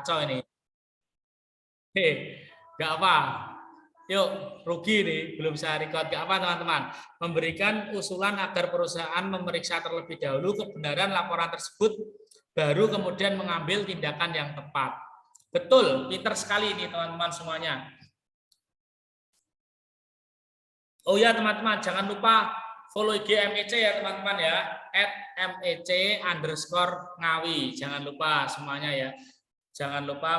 kacau ini. Nggak apa. Yuk, rugi nih, belum saya record. Nggak apa teman-teman. Memberikan usulan agar perusahaan memeriksa terlebih dahulu kebenaran laporan tersebut, baru kemudian mengambil tindakan yang tepat. Betul, pinter sekali ini teman-teman semuanya. Oh ya teman-teman, jangan lupa follow IG MEC ya teman-teman ya, @MEC_ngawi. Jangan lupa semuanya ya. Jangan lupa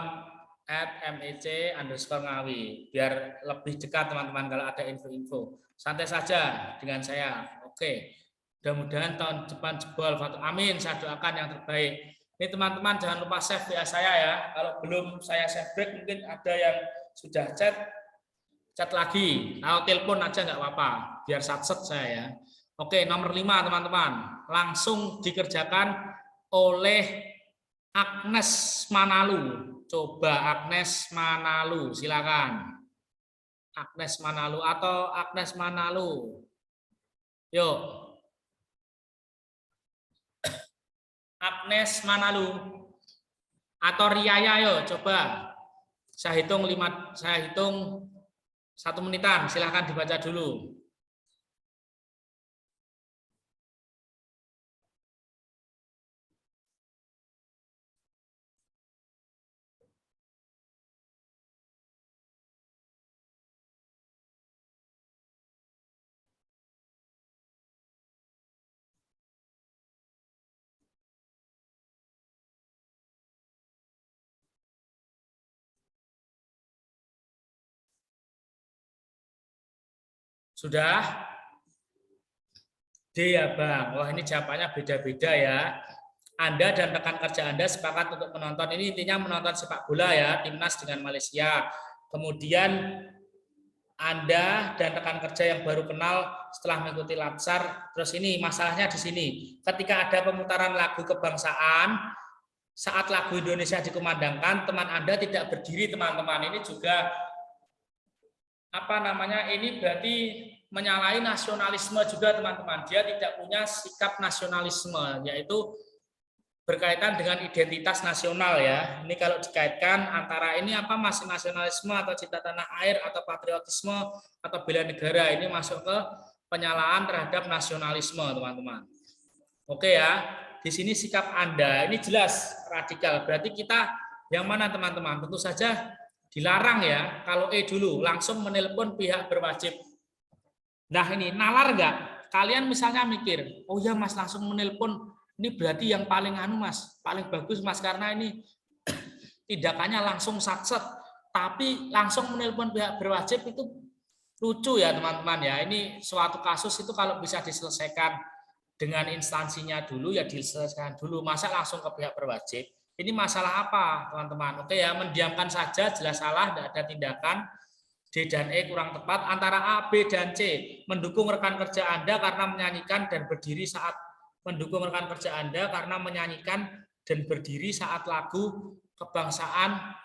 @MEC_ngawi. Biar lebih dekat teman-teman kalau ada info-info. Santai saja dengan saya. Oke. Mudah-mudahan tahun depan jebol. Amin, saya doakan yang terbaik. Ini teman-teman jangan lupa save WA saya ya. Kalau belum saya save break, mungkin ada yang sudah chat lagi. Kalau telepon aja nggak apa-apa. Biar satset saya ya. Oke, nomor 5 teman-teman. Langsung dikerjakan oleh Agnes Manalu. Coba Agnes Manalu, silakan. Agnes Manalu atau Agnes Manalu. Yuk. Agnes Manalu atau Riaya, yuk coba. Saya hitung 1 menitan, silakan dibaca dulu. Sudah? D ya Bang. Wah ini jawabannya beda-beda ya. Anda dan rekan kerja Anda sepakat untuk menonton. Ini intinya menonton sepak bola ya, timnas dengan Malaysia. Kemudian Anda dan rekan kerja yang baru kenal setelah mengikuti Latsar. Terus ini masalahnya di sini. Ketika ada pemutaran lagu kebangsaan, saat lagu Indonesia dikumandangkan, teman Anda tidak berdiri teman-teman. Ini juga ini berarti menyalahi nasionalisme juga teman-teman. Dia tidak punya sikap nasionalisme, yaitu berkaitan dengan identitas nasional ya. Ini kalau dikaitkan antara ini masih nasionalisme atau cinta tanah air atau patriotisme atau bela negara, ini masuk ke penyalaan terhadap nasionalisme teman-teman. Oke ya, di sini sikap Anda ini jelas radikal. Berarti kita yang mana teman-teman? Tentu saja dilarang ya. Kalau dulu langsung menelpon pihak berwajib. Nah ini nalar nggak? Kalian misalnya mikir, oh ya Mas langsung menelpon, ini berarti yang paling Mas, paling bagus Mas karena ini tindakannya langsung satset. Tapi langsung menelpon pihak berwajib itu lucu ya teman-teman ya. Ini suatu kasus itu kalau bisa diselesaikan dengan instansinya dulu ya diselesaikan dulu. Masa langsung ke pihak berwajib? Ini masalah apa teman-teman? Oke ya, mendiamkan saja jelas salah, tidak ada tindakan. D dan E kurang tepat. Antara A, B, dan C mendukung rekan kerja Anda karena menyanyikan dan berdiri saat lagu kebangsaan,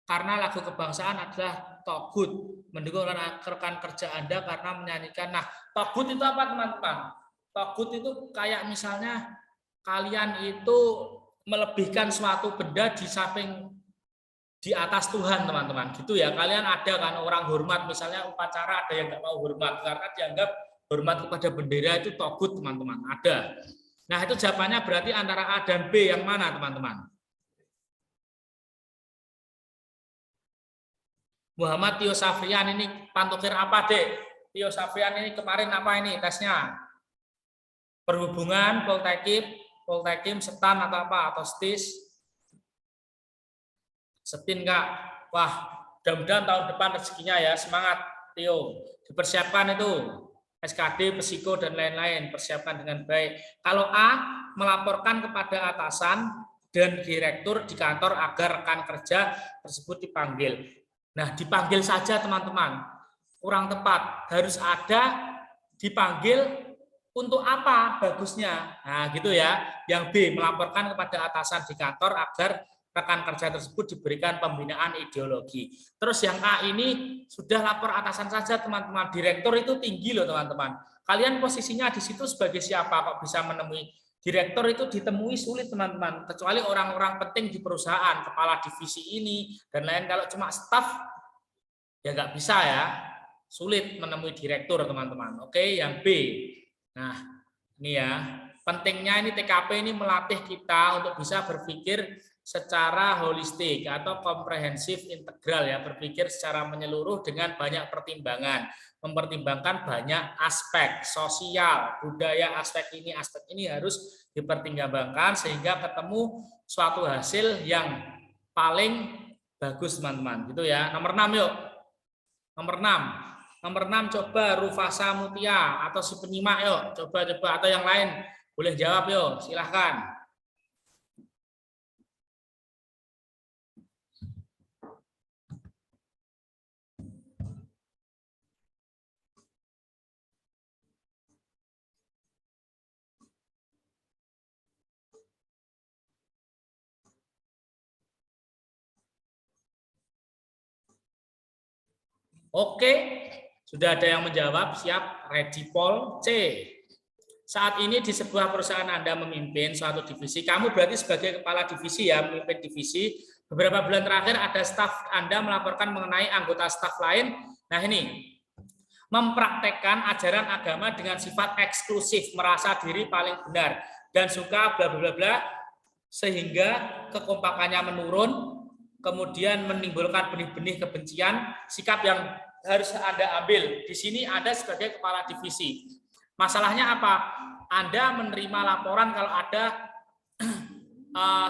karena lagu kebangsaan adalah togut. Mendukung rekan kerja Anda karena menyanyikan. Nah, togut itu apa teman-teman? Togut itu kayak misalnya kalian itu melebihkan suatu benda di samping di atas Tuhan teman-teman gitu ya. Kalian ada kan orang hormat misalnya upacara ada yang nggak mau hormat karena dianggap hormat kepada bendera itu togut teman-teman, ada. Nah itu jawabannya berarti antara A dan B yang mana teman-teman? Muhammad Tio Safrian ini pantokir apa dek? Tio Safrian ini kemarin apa ini tesnya? Perhubungan, Poltekim, Setan atau apa? Atau STIS? Setin Kak, wah mudah-mudahan tahun depan rezekinya ya, semangat Tio, dipersiapkan itu SKD, Psiko dan lain-lain, persiapkan dengan baik. Kalau A, melaporkan kepada atasan dan direktur di kantor agar rekan kerja tersebut dipanggil. Nah dipanggil saja teman-teman, kurang tepat, harus ada dipanggil untuk apa bagusnya. Nah gitu ya. Yang B, melaporkan kepada atasan di kantor agar rekan kerja tersebut diberikan pembinaan ideologi. Terus yang A ini sudah lapor atasan saja teman-teman. Direktur itu tinggi loh teman-teman. Kalian posisinya di situ sebagai siapa kok bisa menemui Direktur itu ditemui sulit teman-teman, kecuali orang-orang penting di perusahaan, kepala divisi ini dan lain. Kalau cuma staf ya nggak bisa ya, sulit menemui direktur teman-teman. Oke, yang B. Nah ini ya, pentingnya ini TKP ini melatih kita untuk bisa berpikir secara holistik atau komprehensif integral ya, berpikir secara menyeluruh dengan banyak pertimbangan, mempertimbangkan banyak aspek sosial, budaya, aspek ini harus dipertimbangkan sehingga ketemu suatu hasil yang paling bagus teman-teman gitu ya. Nomor 6 yuk. Nomor 6 coba Rufasa Mutia atau si penyimak yuk, coba atau yang lain boleh jawab yuk, silahkan. Oke, sudah ada yang menjawab, siap, ready poll. C. Saat ini di sebuah perusahaan Anda memimpin suatu divisi, kamu berarti sebagai kepala divisi ya, memimpin divisi. Beberapa bulan terakhir ada staf Anda melaporkan mengenai anggota staf lain. Nah ini, mempraktekkan ajaran agama dengan sifat eksklusif, merasa diri paling benar, dan suka bla bla bla, sehingga kekompakannya menurun, kemudian menimbulkan benih-benih kebencian, sikap yang harus Anda ambil. Di sini Anda sebagai kepala divisi. Masalahnya apa? Anda menerima laporan kalau ada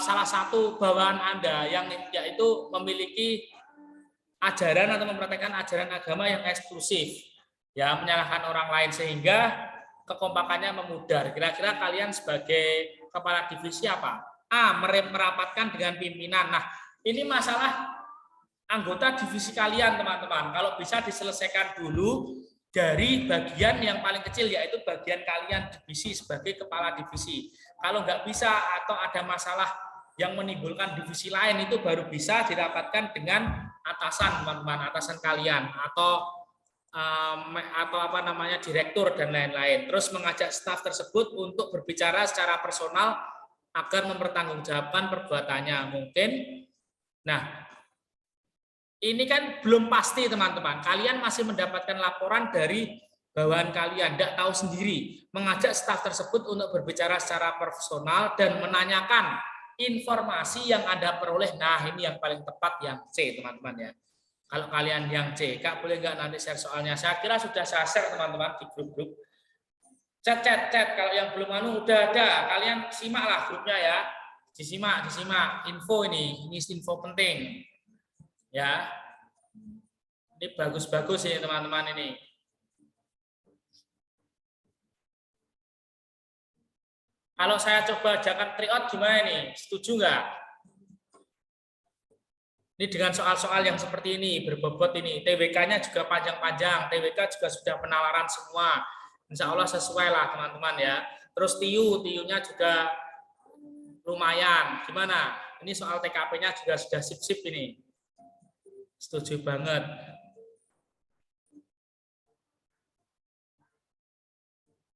salah satu bawahan Anda yang yaitu memiliki ajaran atau mempraktekkan ajaran agama yang eksklusif, ya, menyalahkan orang lain sehingga kekompakannya memudar. Kira-kira kalian sebagai kepala divisi apa? A. Merapatkan dengan pimpinan. Nah, ini masalah anggota divisi kalian teman-teman. Kalau bisa diselesaikan dulu dari bagian yang paling kecil, yaitu bagian kalian divisi sebagai kepala divisi. Kalau nggak bisa atau ada masalah yang menimbulkan divisi lain, itu baru bisa dirapatkan dengan atasan teman-teman, atasan kalian atau apa namanya direktur dan lain-lain. Terus mengajak staf tersebut untuk berbicara secara personal agar mempertanggungjawabkan perbuatannya. Mungkin, nah ini kan belum pasti teman-teman. Kalian masih mendapatkan laporan dari bawahan kalian, tidak tahu sendiri. Mengajak staf tersebut untuk berbicara secara personal dan menanyakan informasi yang Anda peroleh. Nah ini yang paling tepat, yang C teman-teman ya. Kalau kalian yang C, Kak boleh nggak nanti share soalnya? Saya kira sudah saya share teman-teman di grup-grup. Chat. Kalau yang belum udah ada, kalian simaklah grupnya ya. Disimak info ini info penting. Ya, ini bagus-bagus ya teman-teman ini. Kalau saya coba jangan tryout gimana nih? Setuju nggak? Ini dengan soal-soal yang seperti ini, berbobot ini. TWK-nya juga panjang-panjang. TWK juga sudah penawaran semua. Insya Allah sesuai lah teman-teman ya. Terus TIU-nya juga lumayan. Gimana? Ini soal TKP-nya juga sudah sip-sip ini. Setuju banget.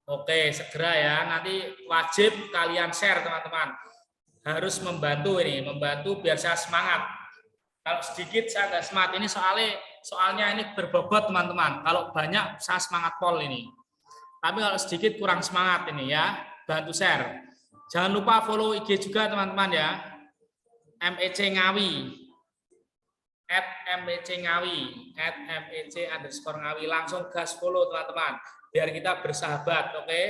Oke, segera ya. Nanti wajib kalian share teman-teman. Harus membantu ini, membantu biar saya semangat. Kalau sedikit saya nggak semangat. Ini soalnya ini berbobot teman-teman. Kalau banyak saya semangat pol ini. Tapi kalau sedikit kurang semangat ini ya. Bantu share. Jangan lupa follow IG juga teman-teman ya. MEC Ngawi. @MEC_Ngawi, @MEC_Ngawi, langsung gas follow teman-teman, biar kita bersahabat, oke?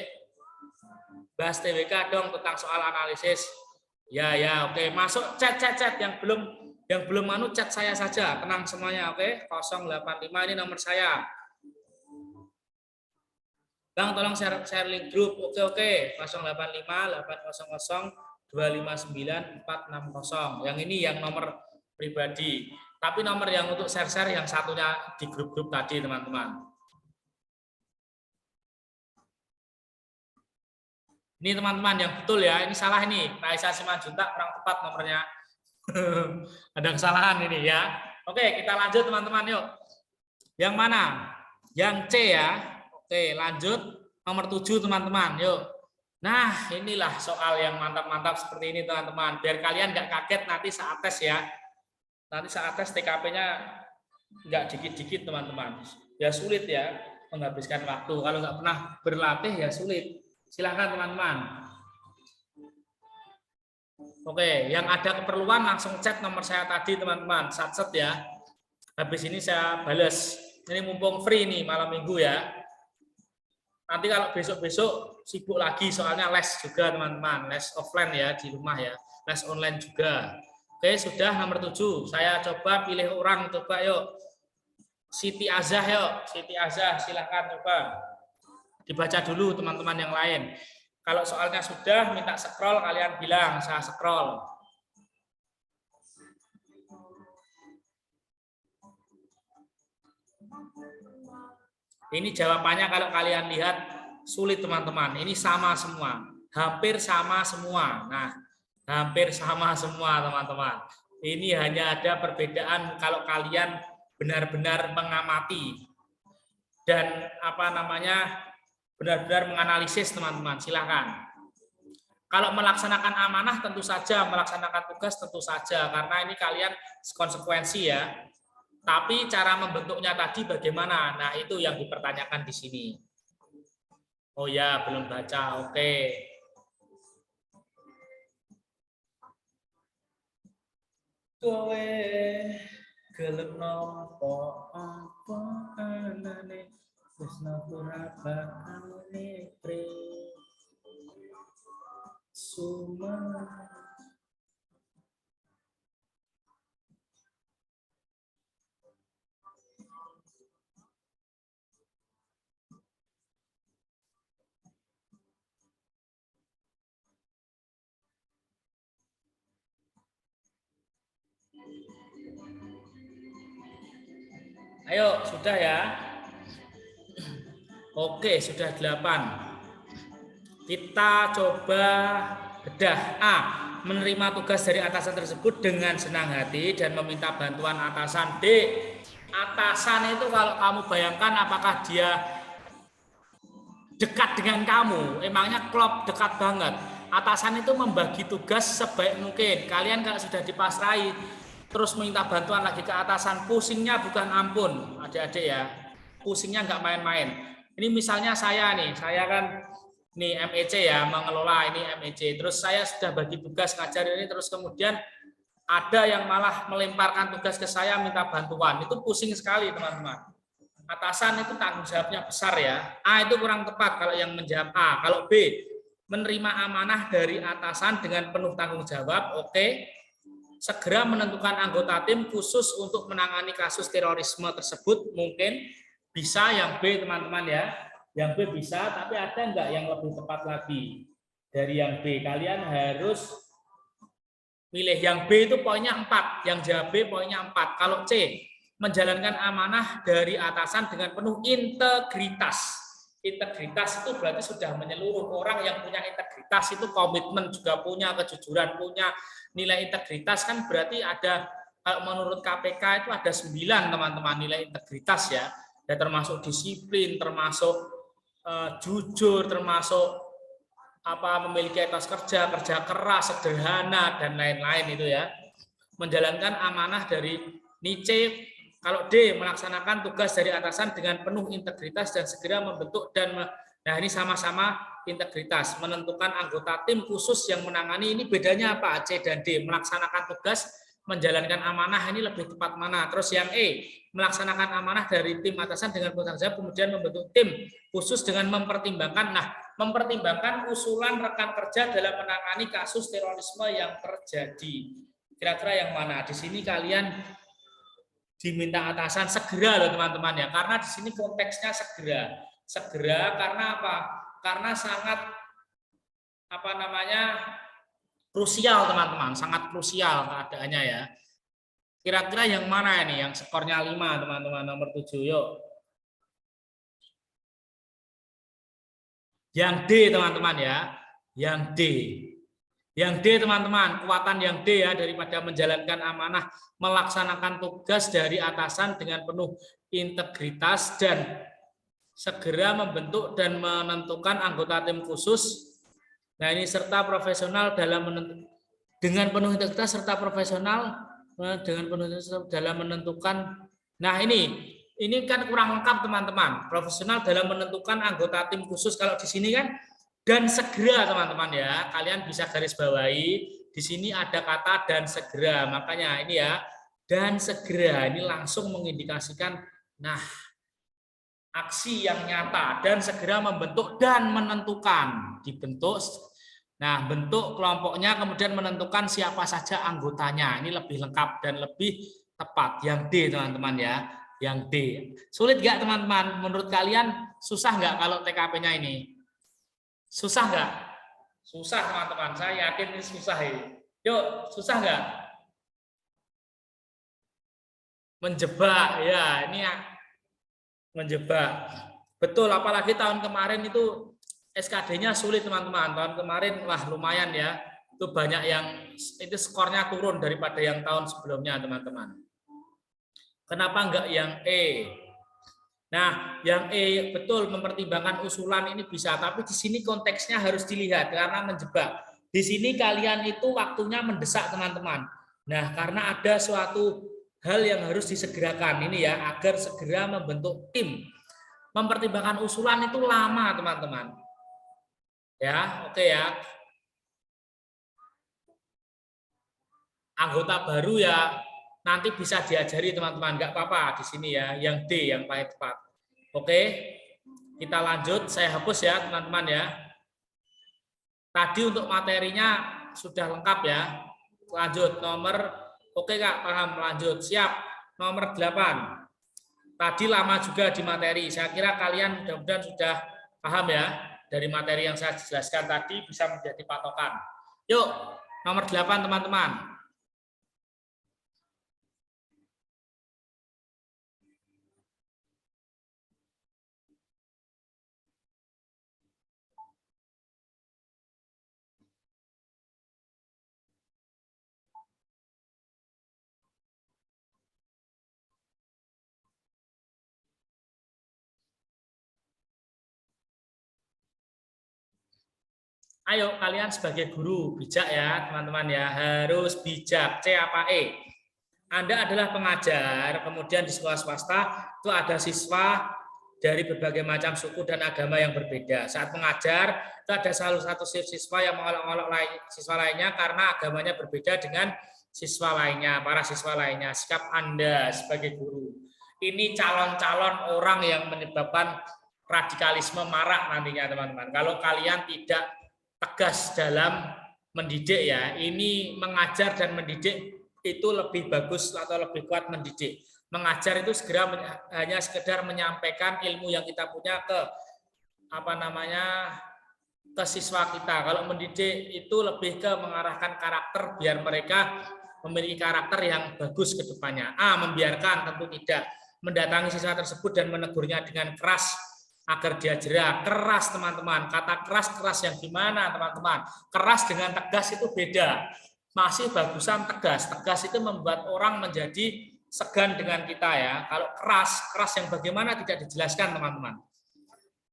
Bahas TWK dong tentang soal analisis, ya, oke. Masuk chat yang belum chat saya saja, tenang semuanya, oke? 085 ini nomor saya. Bang, tolong share link grup, oke. 085 800 259 460. Yang ini yang nomor pribadi. Tapi nomor yang untuk share yang satunya di grup-grup tadi teman-teman. Ini teman-teman yang betul ya, ini salah ini. Raisa Simanjuntak kurang tepat nomornya. Ada kesalahan ini ya. Oke, kita lanjut teman-teman yuk. Yang mana? Yang C ya. Oke, lanjut nomor 7 teman-teman. Yuk. Nah, inilah soal yang mantap-mantap seperti ini teman-teman. Biar kalian nggak kaget nanti saat tes ya. Nanti saat tes TKP-nya nggak dikit-dikit teman-teman. Ya sulit ya menghabiskan waktu. Kalau nggak pernah berlatih ya sulit. Silahkan teman-teman. Oke, yang ada keperluan langsung chat nomor saya tadi teman-teman. Satset ya. Habis ini saya bales. Ini mumpung free nih malam minggu ya. Nanti kalau besok-besok sibuk lagi soalnya les juga teman-teman, les offline ya di rumah ya, les online juga. Oke, sudah nomor 7. Saya coba pilih orang, coba yuk. Siti Azah yuk, Siti Azah silahkan coba. Dibaca dulu teman-teman yang lain. Kalau soalnya sudah minta scroll, kalian bilang saya scroll. Ini jawabannya kalau kalian lihat sulit teman-teman. Ini sama semua. Hampir sama semua. Nah, hampir sama semua teman-teman. Ini hanya ada perbedaan kalau kalian benar-benar mengamati dan benar-benar menganalisis teman-teman. Silakan. Kalau melaksanakan amanah tentu saja, melaksanakan tugas tentu saja karena ini kalian konsekuensi ya. Tapi cara membentuknya tadi bagaimana? Nah, itu yang dipertanyakan di sini. Oh ya, belum baca. Oke. Kowe gelem nopo apa anane wis napura bakane pre suma. Ayo, sudah ya. Oke, sudah 8. Kita coba bedah. A. Menerima tugas dari atasan tersebut dengan senang hati dan meminta bantuan atasan. D. Atasan itu kalau kamu bayangkan apakah dia dekat dengan kamu, emangnya klop dekat banget. Atasan itu membagi tugas sebaik mungkin. Kalian kalau sudah dipasrai terus minta bantuan lagi ke atasan, pusingnya bukan ampun, adik-adik ya. Pusingnya nggak main-main. Ini misalnya saya nih, saya kan nih MEC ya, mengelola ini MEC. Terus saya sudah bagi tugas ngajar ini, terus kemudian ada yang malah melemparkan tugas ke saya minta bantuan. Itu pusing sekali teman-teman. Atasan itu tanggung jawabnya besar ya. A itu kurang tepat kalau yang menjawab A. Kalau B, menerima amanah dari atasan dengan penuh tanggung jawab, oke. Segera menentukan anggota tim khusus untuk menangani kasus terorisme tersebut, mungkin bisa yang B teman-teman ya. Yang B bisa, tapi ada enggak yang lebih tepat lagi dari yang B? Kalian harus pilih yang B itu poinnya 4, yang jawab B poinnya 4. Kalau C, menjalankan amanah dari atasan dengan penuh integritas. Integritas itu berarti sudah menyeluruh. Orang yang punya integritas itu komitmen juga punya, kejujuran punya, nilai integritas kan berarti ada, kalau menurut KPK itu ada 9 teman-teman nilai integritas ya. Ya termasuk disiplin, termasuk jujur, termasuk memiliki etos kerja, kerja keras, sederhana dan lain-lain itu ya. Menjalankan amanah dari Nietzsche. Kalau D, melaksanakan tugas dari atasan dengan penuh integritas dan segera membentuk nah ini sama-sama integritas. Menentukan anggota tim khusus yang menangani, ini bedanya apa? C dan D, melaksanakan tugas, menjalankan amanah, ini lebih tepat mana? Terus yang E, melaksanakan amanah dari tim atasan dengan bertanggung jawab, kemudian membentuk tim khusus dengan mempertimbangkan, mempertimbangkan usulan rekan kerja dalam menangani kasus terorisme yang terjadi. Kira-kira yang mana? Di sini kalian diminta atasan segera loh teman-teman ya, karena di sini konteksnya segera karena apa? Karena sangat krusial teman-teman, sangat krusial keadaannya ya. Kira-kira yang mana ini yang skornya 5 teman-teman, nomor 7 yuk. Yang D teman-teman ya, yang D. Yang D teman-teman, kekuatan yang D ya, daripada menjalankan amanah, melaksanakan tugas dari atasan dengan penuh integritas dan segera membentuk dan menentukan anggota tim khusus. Nah, ini serta profesional dalam dengan penuh integritas serta profesional dengan penuh integritas dalam menentukan. Nah, ini kan kurang lengkap teman-teman. Profesional dalam menentukan anggota tim khusus. Kalau di sini kan dan segera teman-teman ya. Kalian bisa garis bawahi di sini ada kata dan segera. Makanya ini ya, dan segera ini langsung mengindikasikan nah aksi yang nyata dan segera membentuk dan menentukan dibentuk. Nah, bentuk kelompoknya kemudian menentukan siapa saja anggotanya. Ini lebih lengkap dan lebih tepat. Yang D teman-teman ya. Yang D. Sulit nggak teman-teman? Menurut kalian susah nggak kalau TKP-nya ini? Susah nggak? Susah teman-teman. Saya yakin ini susah ya. Yuk, susah nggak? Menjebak ya. Ini ya menjebak. Betul, apalagi tahun kemarin itu SKD-nya sulit teman-teman. Tahun kemarin wah lumayan ya. Itu banyak yang itu skornya turun daripada yang tahun sebelumnya teman-teman. Kenapa enggak yang E? Nah, yang E betul mempertimbangkan usulan ini bisa, tapi di sini konteksnya harus dilihat karena menjebak. Di sini kalian itu waktunya mendesak teman-teman. Nah, karena ada suatu hal yang harus disegerakan ini ya, agar segera membentuk tim. Mempertimbangkan usulan itu lama teman-teman. Ya, oke ya. Anggota baru ya nanti bisa diajari teman-teman, nggak apa-apa di sini ya. Yang D yang paling tepat. Oke, kita lanjut. Saya hapus ya teman-teman ya. Tadi untuk materinya sudah lengkap ya. Lanjut nomor, oke Kak, paham, lanjut. Siap, nomor 8. Tadi lama juga di materi. Saya kira kalian mudah-mudahan sudah paham ya. Dari materi yang saya jelaskan tadi bisa menjadi patokan. Yuk, nomor 8 teman-teman. Ayo kalian sebagai guru bijak ya teman-teman ya, harus bijak. C apa E? Anda adalah pengajar, kemudian di sekolah swasta itu ada siswa dari berbagai macam suku dan agama yang berbeda. Saat mengajar itu ada salah satu siswa yang mengolok-olok siswa lainnya karena agamanya berbeda dengan siswa lainnya, para siswa lainnya. Sikap Anda sebagai guru. Ini calon-calon orang yang menyebabkan radikalisme marak nantinya teman-teman. Kalau kalian tidak tegas dalam mendidik ya, ini mengajar dan mendidik itu lebih bagus atau lebih kuat mendidik. Mengajar itu segera hanya sekedar menyampaikan ilmu yang kita punya ke ke siswa kita. Kalau mendidik itu lebih ke mengarahkan karakter biar mereka memiliki karakter yang bagus ke depannya. Membiarkan tentu tidak. Mendatangi siswa tersebut dan menegurnya dengan keras agar dia jera. Keras teman-teman. Kata keras yang gimana teman-teman? Keras dengan tegas itu beda. Masih bagusan tegas. Tegas itu membuat orang menjadi segan dengan kita ya. Kalau keras yang bagaimana tidak dijelaskan teman-teman.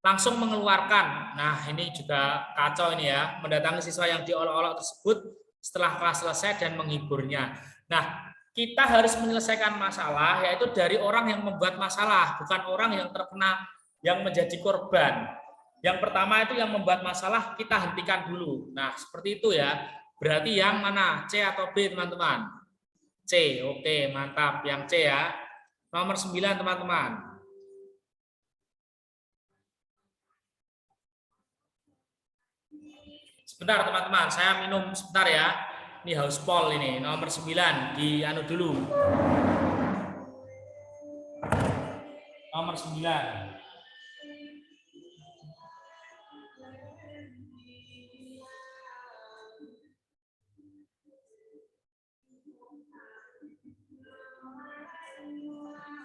Langsung mengeluarkan. Nah, ini juga kacau ini ya. Mendatangi siswa yang diolok-olok tersebut setelah kelas selesai dan menghiburnya. Nah, kita harus menyelesaikan masalah yaitu dari orang yang membuat masalah, bukan orang yang terkena yang menjadi korban. Yang pertama itu yang membuat masalah kita hentikan dulu. Nah, seperti itu ya. Berarti yang mana? C atau B, teman-teman? C. Oke, mantap. Yang C ya. Nomor 9, teman-teman. Sebentar teman-teman, saya minum sebentar ya. Ini haus pol ini, nomor 9 di anu dulu. Nomor 9.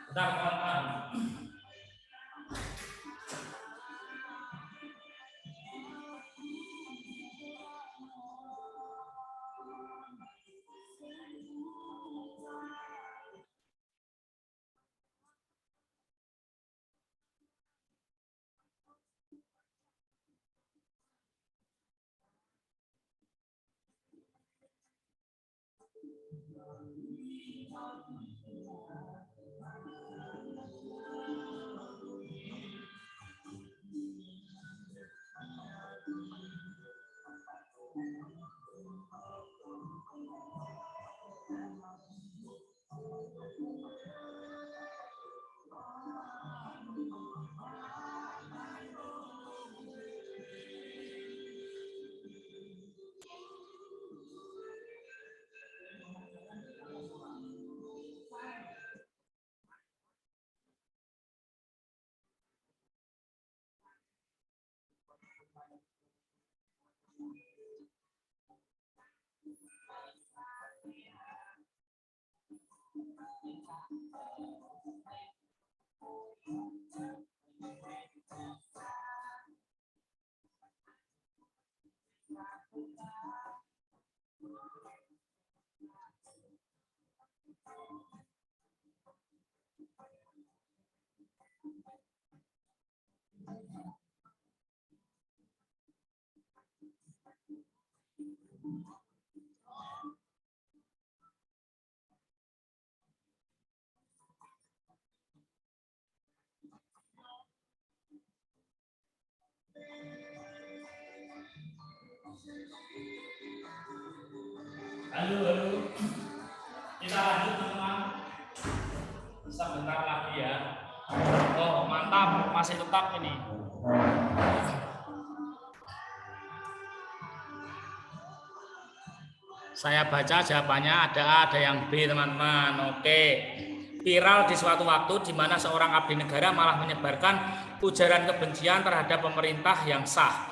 Bentar teman-teman. Halo. Kita lanjut teman-teman. Sebentar lagi ya. Oh, mantap, masih tetap ini. Saya baca jawabannya ada yang B, teman-teman. Oke. Viral di suatu waktu di mana seorang abdi negara malah menyebarkan ujaran kebencian terhadap pemerintah yang sah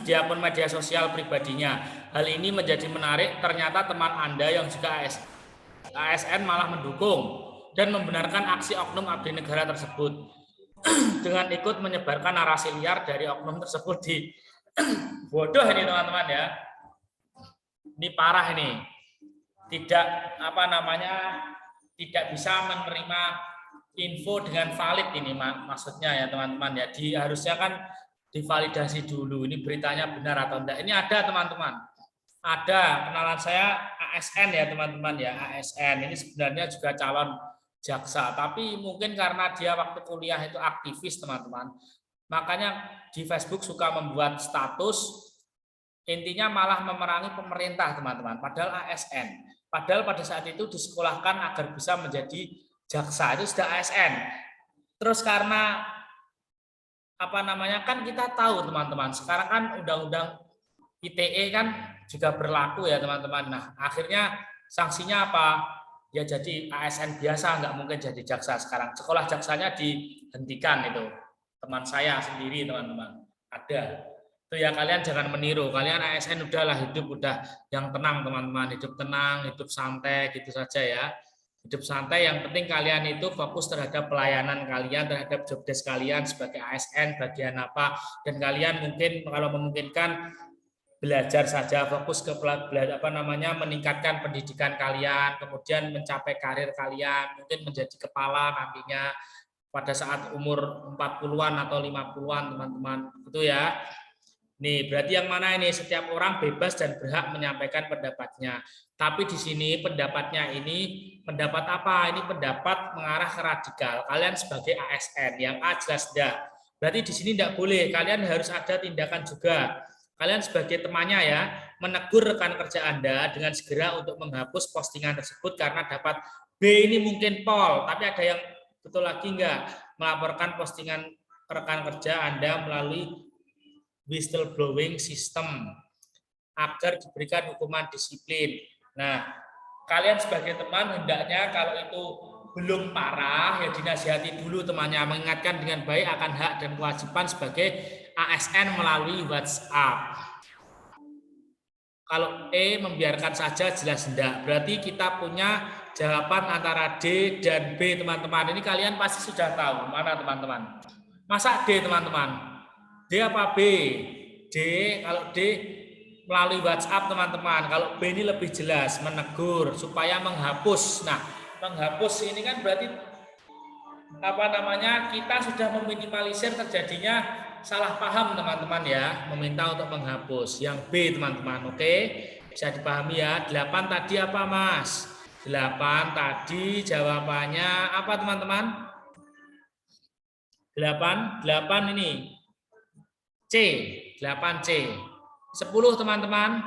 di akun media sosial pribadinya. Hal ini menjadi menarik, ternyata teman Anda yang juga ASN malah mendukung dan membenarkan aksi oknum abdi negara tersebut dengan ikut menyebarkan narasi liar dari oknum tersebut di bodoh ini teman-teman ya. Ini parah ini. Tidak tidak bisa menerima info dengan valid ini maksudnya ya teman-teman ya. Harusnya kan divalidasi dulu ini beritanya benar atau enggak. Ini ada teman-teman. Ada kenalan saya ASN ya teman-teman ya, ASN. Ini sebenarnya juga calon jaksa, tapi mungkin karena dia waktu kuliah itu aktivis teman-teman. Makanya di Facebook suka membuat status intinya malah memerangi pemerintah teman-teman, padahal ASN. Padahal pada saat itu disekolahkan agar bisa menjadi jaksa, itu sudah ASN. Terus karena kan kita tahu teman-teman, sekarang kan undang-undang ITE kan juga berlaku ya teman-teman. Nah akhirnya sanksinya apa? Ya jadi ASN biasa, nggak mungkin jadi jaksa sekarang. Sekolah jaksanya dihentikan itu. Teman saya sendiri teman-teman, ada. Itu ya kalian jangan meniru, kalian ASN udahlah hidup udah yang tenang teman-teman, hidup tenang, hidup santai gitu saja ya. Hidup santai, yang penting kalian itu fokus terhadap pelayanan kalian, terhadap jobdesk kalian sebagai ASN bagian apa, dan kalian mungkin kalau memungkinkan belajar saja, fokus ke meningkatkan pendidikan kalian, kemudian mencapai karir kalian, mungkin menjadi kepala nantinya pada saat umur 40-an atau 50-an teman-teman. Itu ya. Nih, berarti yang mana ini? Setiap orang bebas dan berhak menyampaikan pendapatnya. Tapi di sini pendapatnya ini pendapat apa? Ini pendapat mengarah ke radikal. Kalian sebagai ASN yang A jelas enggak. Berarti di sini enggak boleh. Kalian harus ada tindakan juga. Kalian sebagai temannya ya, menegur rekan kerja Anda dengan segera untuk menghapus postingan tersebut karena dapat B ini mungkin pol, tapi ada yang betul lagi enggak melaporkan postingan rekan kerja Anda melalui whistleblowing system agar diberikan hukuman disiplin. Nah, kalian sebagai teman hendaknya kalau itu belum parah ya dinasihati dulu temannya, mengingatkan dengan baik akan hak dan kewajiban sebagai ASN melalui WhatsApp. Kalau E membiarkan saja jelas enggak. Berarti kita punya jawaban antara D dan B teman-teman. Ini kalian pasti sudah tahu mana teman-teman. Masa D teman-teman? D apa B? D, kalau D melalui WhatsApp teman-teman. Kalau B ini lebih jelas, menegur supaya menghapus. Nah, menghapus ini kan berarti kita sudah meminimalisir terjadinya salah paham teman-teman ya, meminta untuk menghapus. Yang B teman-teman, oke? Bisa dipahami ya. 8 tadi apa Mas? 8 tadi jawabannya apa teman-teman? 8 ini C, 8C. 10 teman-teman.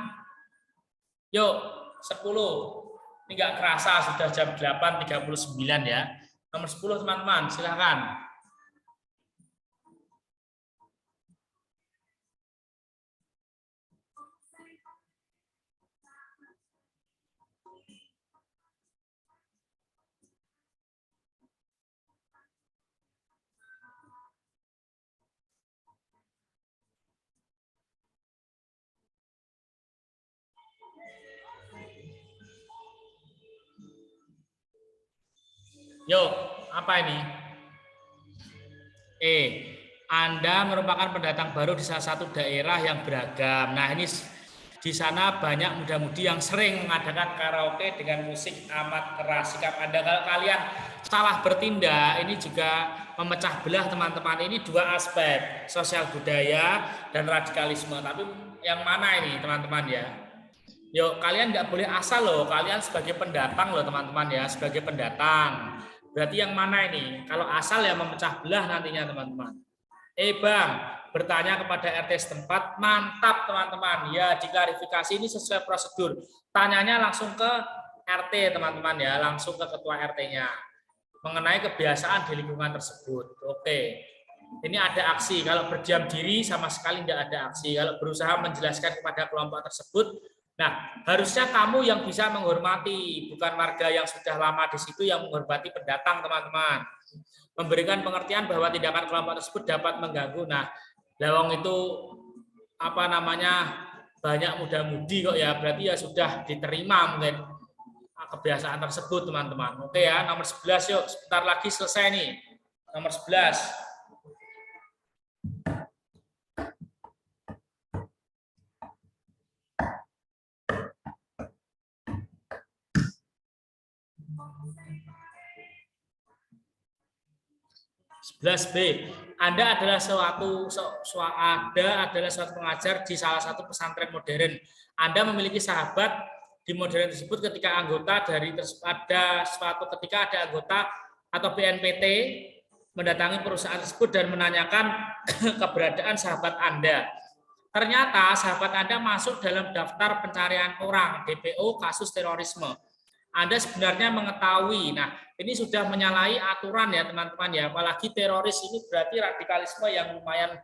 Yuk, 10. Ini nggak kerasa sudah jam 8.39 ya. Nomor 10 teman-teman, silakan. Yuk, apa ini? Anda merupakan pendatang baru di salah satu daerah yang beragam. Nah, ini di sana banyak muda-mudi yang sering mengadakan karaoke dengan musik amat keras. Sikap Anda kalau kalian salah bertindak, ini juga memecah belah teman-teman. Ini dua aspek, sosial budaya dan radikalisme. Tapi yang mana ini teman-teman ya? Yuk, kalian nggak boleh asal loh. Kalian sebagai pendatang loh teman-teman ya, sebagai pendatang. Berarti yang mana ini? Kalau asal ya memecah belah nantinya teman-teman. Bang, bertanya kepada RT setempat, mantap teman-teman. Ya, diklarifikasi ini sesuai prosedur. Tanyanya langsung ke RT teman-teman ya, langsung ke ketua RT-nya. Mengenai kebiasaan di lingkungan tersebut. Oke. Ini ada aksi. Kalau berdiam diri sama sekali tidak ada aksi. Kalau berusaha menjelaskan kepada kelompok tersebut, nah, harusnya kamu yang bisa menghormati, bukan warga yang sudah lama di situ yang menghormati pendatang, teman-teman. Memberikan pengertian bahwa tindakan kelompok tersebut dapat mengganggu. Nah, lawang itu apa namanya banyak muda-mudi kok ya, berarti ya sudah diterima mungkin kebiasaan tersebut, teman-teman. Oke ya, nomor 11 yuk, sebentar lagi selesai nih. Nomor 11. B. Anda adalah suatu pengajar di salah satu pesantren modern. Anda memiliki sahabat di modern tersebut ketika ada anggota atau BNPT mendatangi perusahaan tersebut dan menanyakan keberadaan sahabat Anda. Ternyata sahabat Anda masuk dalam daftar pencarian orang DPO kasus terorisme. Anda sebenarnya mengetahui. Nah, ini sudah menyalahi aturan ya teman-teman ya. Apalagi teroris ini berarti radikalisme yang lumayan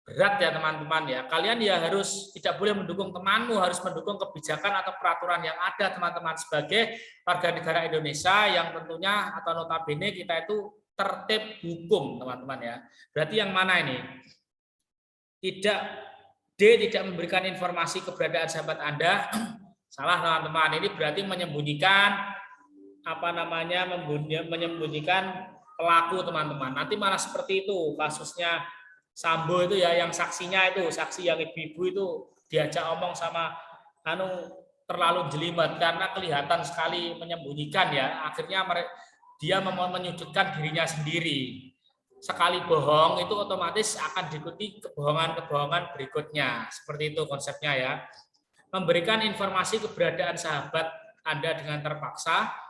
berat ya teman-teman ya. Kalian ya harus tidak boleh mendukung temanmu, harus mendukung kebijakan atau peraturan yang ada teman-teman sebagai warga negara Indonesia yang tentunya atau notabene kita itu tertib hukum teman-teman ya. Berarti yang mana ini? Tidak memberikan informasi keberadaan sahabat Anda. Salah teman-teman, ini berarti menyembunyikan menyembunyikan pelaku teman-teman. Nanti malah seperti itu kasusnya Sambo itu ya, yang saksinya itu saksi yang ibu-ibu itu diajak omong sama terlalu jelimet karena kelihatan sekali menyembunyikan ya. Akhirnya dia menyudutkan dirinya sendiri. Sekali bohong itu otomatis akan diikuti kebohongan-kebohongan berikutnya. Seperti itu konsepnya ya. Memberikan informasi keberadaan sahabat Anda dengan terpaksa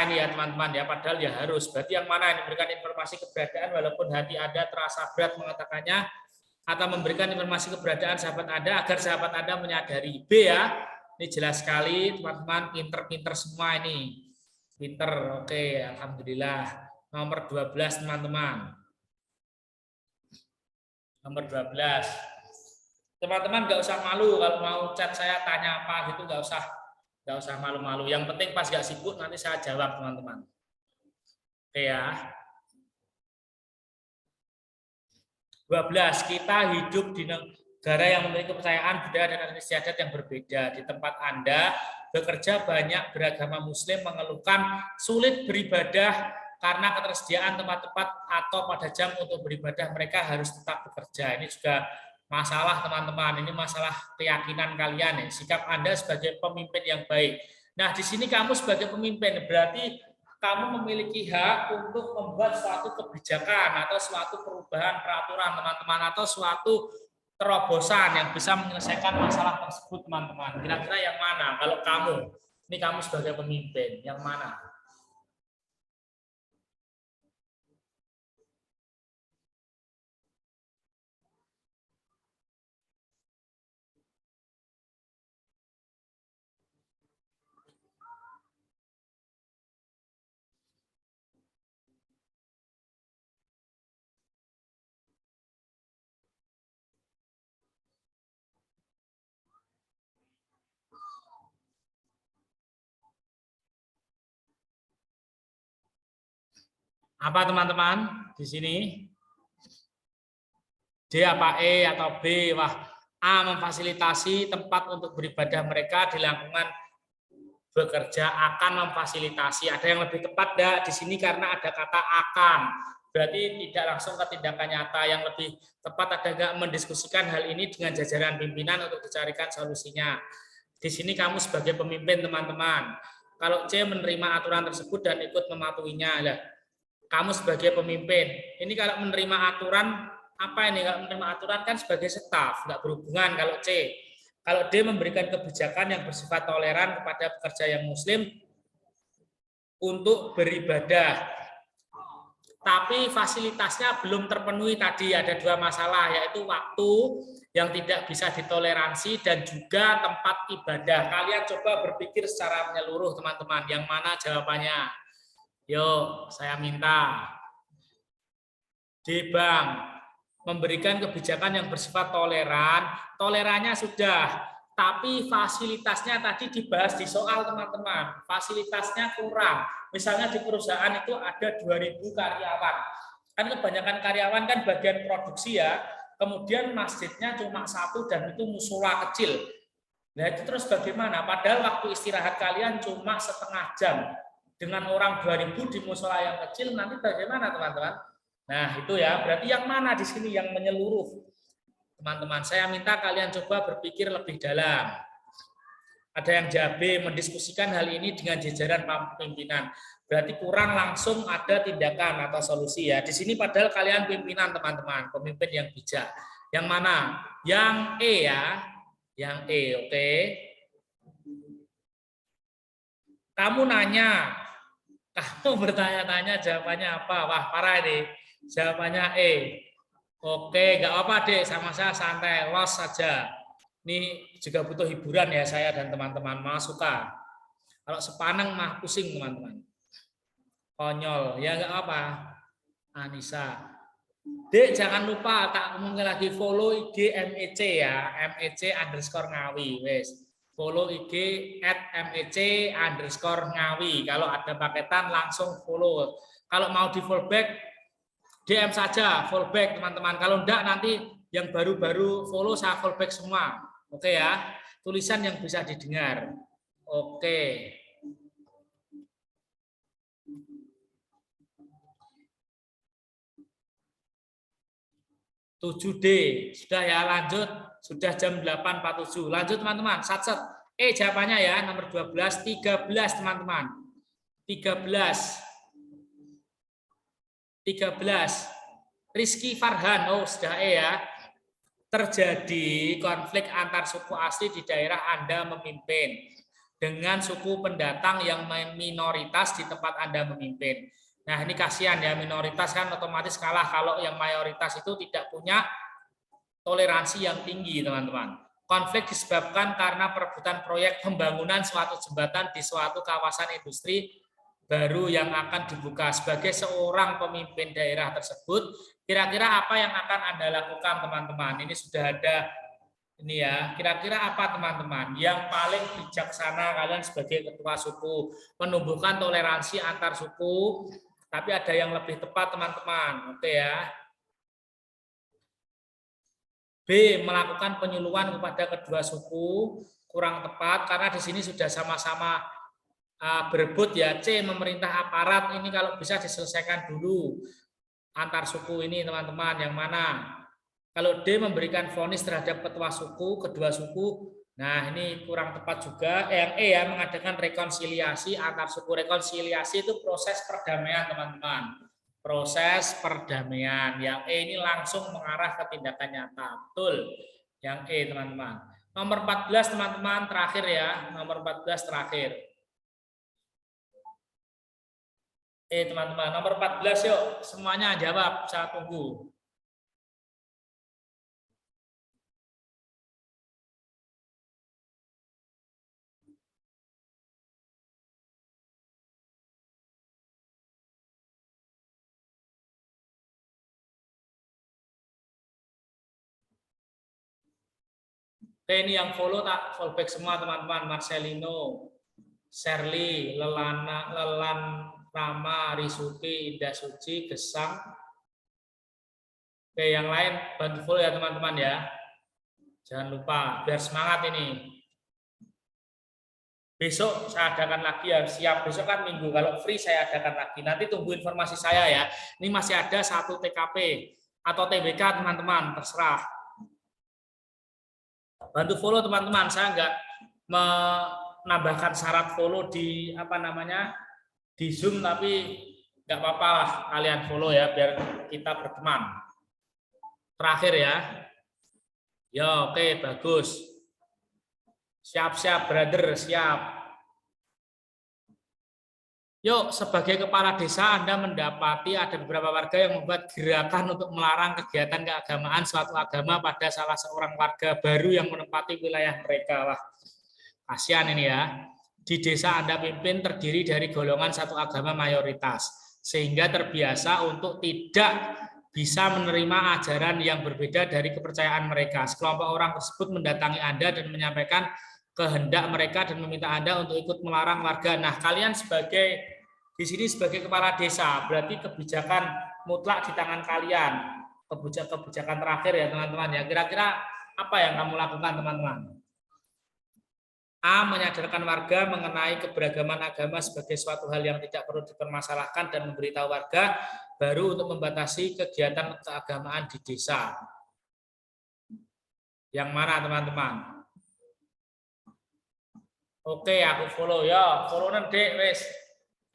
ini ya teman-teman ya, padahal ya harus. Berarti yang mana yang memberikan informasi keberadaan walaupun hati Anda terasa berat mengatakannya, atau memberikan informasi keberadaan sahabat Anda agar sahabat Anda menyadari. B ya, ini jelas sekali teman-teman, pinter-pinter semua ini. Pinter, oke, alhamdulillah. Nomor 12 teman-teman. Nomor 12. Teman-teman nggak usah malu kalau mau chat saya tanya apa gitu, nggak usah malu-malu. Yang penting pas nggak sibuk nanti saya jawab teman-teman. Oke ya. 12. Kita hidup di negara yang memiliki kepercayaan budaya dan adat istiadat yang berbeda. Di tempat Anda bekerja banyak beragama Muslim mengeluhkan sulit beribadah karena ketersediaan tempat-tempat atau pada jam untuk beribadah mereka harus tetap bekerja. Ini juga masalah teman-teman, ini masalah keyakinan kalian ya. Sikap Anda sebagai pemimpin yang baik. Nah, di sini kamu sebagai pemimpin berarti kamu memiliki hak untuk membuat suatu kebijakan atau suatu perubahan peraturan teman-teman atau suatu terobosan yang bisa menyelesaikan masalah tersebut teman-teman. Kira-kira yang mana? Kalau ini kamu sebagai pemimpin, yang mana? Apa teman-teman di sini? D apa E atau B? Wah, A memfasilitasi tempat untuk beribadah mereka di lingkungan bekerja, akan memfasilitasi. Ada yang lebih tepat enggak di sini karena ada kata akan. Berarti tidak langsung ke tindakan nyata. Yang lebih tepat ada enggak mendiskusikan hal ini dengan jajaran pimpinan untuk dicarikan solusinya. Di sini kamu sebagai pemimpin teman-teman. Kalau C menerima aturan tersebut dan ikut mematuhinya, lah kamu sebagai pemimpin. Ini kalau menerima aturan apa ini? Kalau menerima aturan kan sebagai staf, nggak berhubungan kalau C. Kalau D memberikan kebijakan yang bersifat toleran kepada pekerja yang muslim untuk beribadah. Tapi fasilitasnya belum terpenuhi tadi, ada dua masalah, yaitu waktu yang tidak bisa ditoleransi dan juga tempat ibadah. Kalian coba berpikir secara menyeluruh teman-teman, yang mana jawabannya? Yuk, saya minta. D, Bang. Memberikan kebijakan yang bersifat toleran, tolerannya sudah, tapi fasilitasnya tadi dibahas di soal teman-teman, fasilitasnya kurang. Misalnya di perusahaan itu ada 2.000 karyawan, kan kebanyakan karyawan kan bagian produksi ya, kemudian masjidnya cuma satu dan itu musola kecil. Nah itu terus bagaimana? Padahal waktu istirahat kalian cuma setengah jam, dengan orang 2.000 di musola yang kecil, nanti bagaimana teman-teman? Nah, itu ya, berarti yang mana di sini yang menyeluruh? Teman-teman, saya minta kalian coba berpikir lebih dalam. Ada yang jabe mendiskusikan hal ini dengan jajaran pimpinan. Berarti kurang langsung ada tindakan atau solusi ya. Di sini padahal kalian pimpinan teman-teman, pemimpin yang bijak. Yang mana? Yang E ya. Yang E, oke. Kamu nanya, kamu bertanya-tanya jawabannya apa? Wah, parah ini. Jawabannya E. Oke, nggak apa-apa dek, sama saya santai, los saja. Ini juga butuh hiburan ya saya dan teman-teman, malah suka. Kalau sepaneng mah pusing teman-teman. Konyol, ya nggak apa. Anissa. Dek jangan lupa tak ngomongin lagi follow IG MEC ya, MEC_Ngawi, wes. Follow IG @MEC_Ngawi. Kalau ada paketan langsung follow. Kalau mau di fallback DM saja fallback teman-teman. Kalau enggak nanti yang baru-baru follow saya fallback semua. Oke ya. Tulisan yang bisa didengar. Oke. Tujuh d sudah ya, lanjut. Sudah jam 8.47. Lanjut teman-teman. Satset. Jawabannya ya nomor 12, 13 teman-teman. 13. Rizky Farhan. Oh, sudah ya. Terjadi konflik antar suku asli di daerah Anda memimpin dengan suku pendatang yang minoritas di tempat Anda memimpin. Nah, ini kasihan ya, minoritas kan otomatis kalah kalau yang mayoritas itu tidak punya toleransi yang tinggi, teman-teman. Konflik disebabkan karena perebutan proyek pembangunan suatu jembatan di suatu kawasan industri baru yang akan dibuka. Sebagai seorang pemimpin daerah tersebut, kira-kira apa yang akan Anda lakukan, teman-teman? Ini sudah ada ini ya. Kira-kira apa, teman-teman? Yang paling bijaksana kalian sebagai ketua suku, menumbuhkan toleransi antar suku, tapi ada yang lebih tepat, teman-teman. Oke ya. B, melakukan penyuluhan kepada kedua suku, kurang tepat karena di sini sudah sama-sama berebut ya. C, memerintah aparat, ini kalau bisa diselesaikan dulu antar suku ini teman-teman. Yang mana? Kalau D, memberikan vonis terhadap ketua suku, kedua suku, nah ini kurang tepat juga. Yang E ya, mengadakan rekonsiliasi antar suku. Rekonsiliasi itu proses perdamaian teman-teman. Proses perdamaian. Yang E ini langsung mengarah ke tindakan nyata. Betul. Yang E teman-teman. Nomor 14 teman-teman terakhir ya. Nomor 14 terakhir. Teman-teman, nomor 14 yuk, semuanya jawab, saya tunggu. Ini yang follow tak fallback semua teman-teman. Marcelino, Shirley, Lelan Rama, Risuti, Indah Suci, Gesang. Oke, yang lain bantu follow ya teman-teman ya. Jangan lupa, biar semangat ini. Besok saya adakan lagi ya, siap. Besok kan minggu, kalau free saya adakan lagi. Nanti tunggu informasi saya ya. Ini masih ada 1 TKP atau TBK teman-teman, terserah. Bantu follow teman-teman, saya nggak menambahkan syarat follow di di Zoom, tapi nggak apa-apa lah kalian follow ya, biar kita berteman. Terakhir ya. Ya oke, bagus. Siap-siap brother, siap. Yuk, sebagai kepala desa Anda mendapati ada beberapa warga yang membuat gerakan untuk melarang kegiatan keagamaan suatu agama pada salah seorang warga baru yang menempati wilayah mereka. Wah, kasihan ini ya. Di desa Anda pimpin terdiri dari golongan satu agama mayoritas, sehingga terbiasa untuk tidak bisa menerima ajaran yang berbeda dari kepercayaan mereka. Sekelompok orang tersebut mendatangi Anda dan menyampaikan kehendak mereka dan meminta Anda untuk ikut melarang warga. Nah, kalian di sini sebagai kepala desa, berarti kebijakan mutlak di tangan kalian. Kebijakan terakhir ya teman-teman ya. Kira-kira apa yang kamu lakukan teman-teman? A. Menyadarkan warga mengenai keberagaman agama sebagai suatu hal yang tidak perlu dipermasalahkan dan memberitahu warga baru untuk membatasi kegiatan keagamaan di desa. Yang mana teman-teman? Oke, aku follow ya. Follow nanti wes.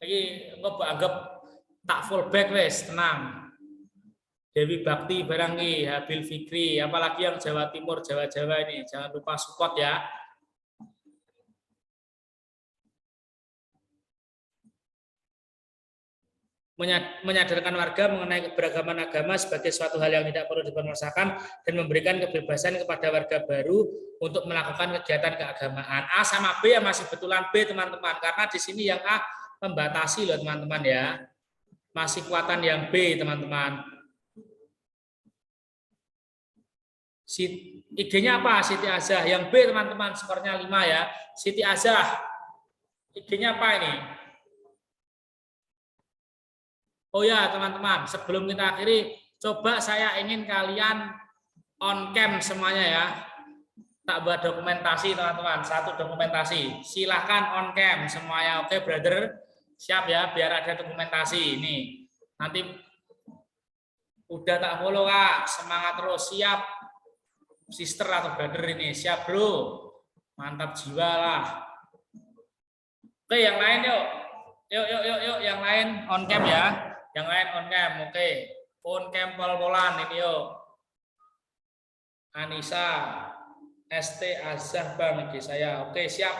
Lagi engko anggap tak full back wes, tenang. Dewi Bakti barang ki, Habil Fikri, apalagi yang Jawa Timur, Jawa-Jawa ini, jangan lupa support ya. Menyadarkan warga mengenai keberagaman agama sebagai suatu hal yang tidak perlu dipermasalahkan dan memberikan kebebasan kepada warga baru untuk melakukan kegiatan keagamaan. A sama B ya masih betulan B teman-teman, karena di sini yang A membatasi loh teman-teman ya. Masih kuatan yang B teman-teman. IG-nya apa? Siti Azah. Yang B teman-teman skornya 5 ya. Siti Azah. IG-nya apa ini? Oh ya teman-teman, sebelum kita akhiri, coba saya ingin kalian on cam semuanya ya. Tak buat dokumentasi teman-teman, 1 dokumentasi. Silahkan on cam semuanya, oke brother? Siap ya, biar ada dokumentasi. Ini nanti udah tak follow kak, semangat terus, siap. Sister atau brother ini, siap bro. Mantap jiwa lah. Oke, yang lain yuk. Yuk, yang lain on cam ya. Yang lain on cam, oke. On cam pol-polan ini yuk. Anissa, ST Azah bang, ini saya. Oke, siap.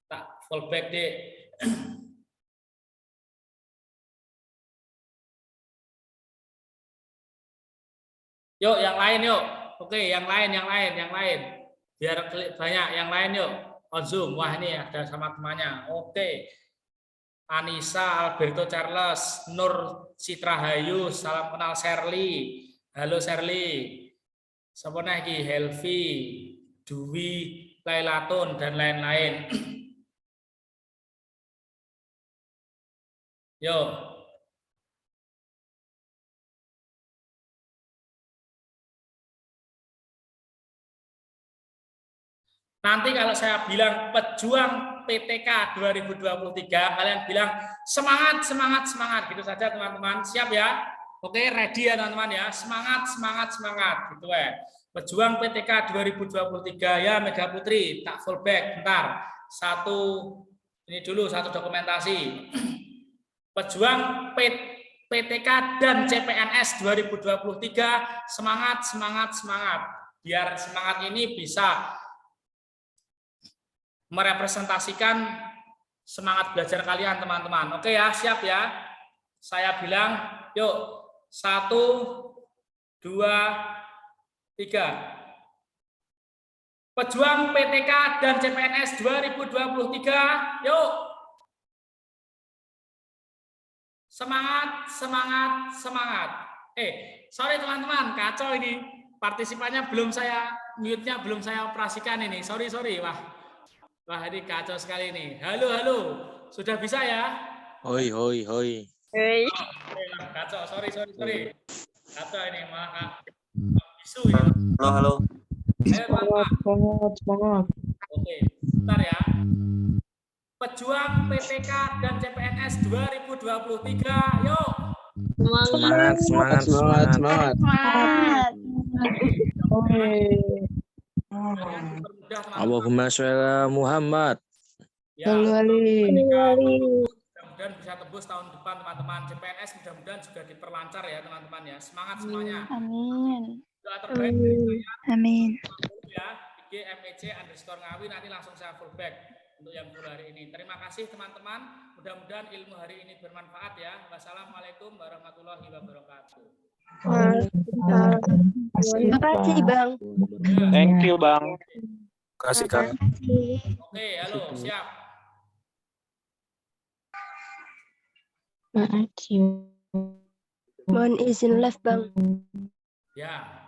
Tak full back deh. Yuk, yang lain yuk. Oke, yang lain. Biar banyak yang lain yuk. On Zoom. Wah, ini ada sama temannya. Oke. Anissa, Alberto Charles, Nur Citrahayu, salam kenal Sherly. Halo Sherly. Siapa lagi? Helvi, Dwi, Lailatun, dan lain-lain. Yo. Nanti kalau saya bilang pejuang PTK 2023, kalian bilang semangat gitu saja teman-teman. Siap ya? Oke, ready ya teman-teman ya. Semangat gitu ya. Pejuang PTK 2023 ya Mega Putri, tak full back bentar. Ini dulu satu dokumentasi. Pejuang PTK dan CPNS 2023, semangat. Biar semangat ini bisa merepresentasikan semangat belajar kalian teman-teman. Oke ya, siap ya. Saya bilang, yuk 1, 2, 3. Pejuang PTK dan CPNS 2023, yuk. Semangat. Sorry teman-teman, kacau ini. Partisipannya mute-nya belum saya operasikan ini. Sorry. Wah, ini kacau sekali nih. Halo. Sudah bisa ya? Hoi, hoi, hoi. Hei. Kacau, sorry. Kacau ini malah isu ya. Halo. Ayo teman-teman. Semangat. Oke, bentar ya. Pejuang PTK dan CPNS 2023, yuk. Semangat. Allahumma sholli Muhammad. Ya, mudah-mudahan bisa tembus tahun depan teman-teman. CPNS mudah-mudahan juga diperlancar ya teman-teman ya. Semangat semuanya. Amin. Doa terbaik dari saya. Amin. Ya, IG_MEC_Ngawi nanti langsung saya fullback untuk yang full hari ini. Terima kasih teman-teman. Mudah-mudahan ilmu hari ini bermanfaat ya. Wassalamualaikum warahmatullahi wabarakatuh. Terima kasih, Bang. Thank you, Bang. Kasih Kak. Oke, halo, siap. Mohon izin live, Bang. Ya.